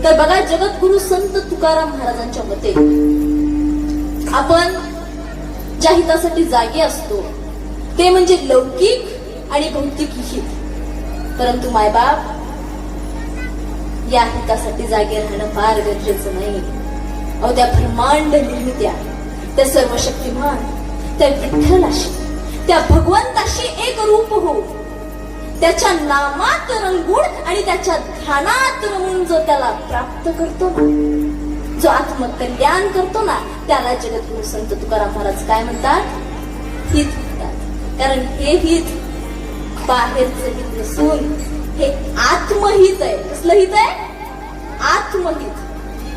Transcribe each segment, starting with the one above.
तर बघा, जगद्गुरु संत तुकाराम महाराजांच्या मते आपण ज्या हितासाठी जागे असतो ते म्हणजे लौकिक आणि भौतिक हित. परंतु मायबाप या हितासाठी जागे राहणं फार गरजेचं नाही. अहो, त्या ब्रह्मांड निर्मित्या, त्या सर्व शक्तिमान, त्या विठ्ठलाशी, त्या भगवंताशी एक रूप हो, त्याच्या नामात रंगून आणि त्याच्या ध्यानात रमून जो त्याला प्राप्त करतो ना, जो आत्मकल्याण करतो ना, त्याला जगद्गुरु संत तुकाराम महाराज काय म्हणतात? हित म्हणतात. कारण हे हित बाहेरचं हित नसून हे आत्महित आहे. कसलं हित आहे? आत्महित.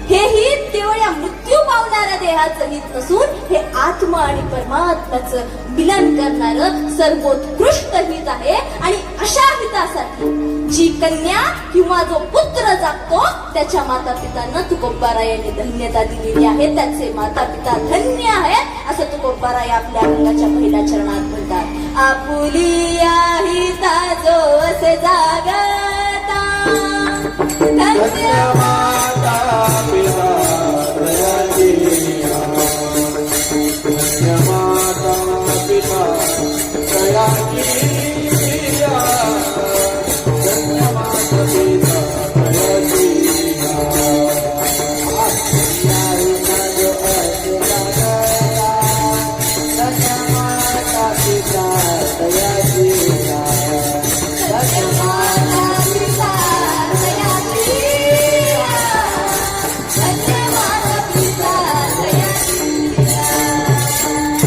हे हित केवळ या मृत्यू पावणाऱ्या देहाचं हित नसून हे आत्मा आणि परमात्म्याचं मिलन करणारं सर्वोत्कृष्ट हित आहे. आणि अशा हितासाठी जी कन्या किंवा जो पुत्र जागतो त्याच्या माता पितांना तुकोबारायांनी धन्यता दिलेली आहे. त्याचे माता पिता धन्य आहेत असं तुकोबाराय आपल्या अंगाच्या पहिल्या चरणात म्हणतात. आपुलिया हिता जो असे जागता धन्य माता पिता दयाळीया, धन्य माता पिता दयाळीया, धन्य माता पिता दयाळीया. आपुलिया हिता जो असे जागता, धन्य माता पिता दयाळीया.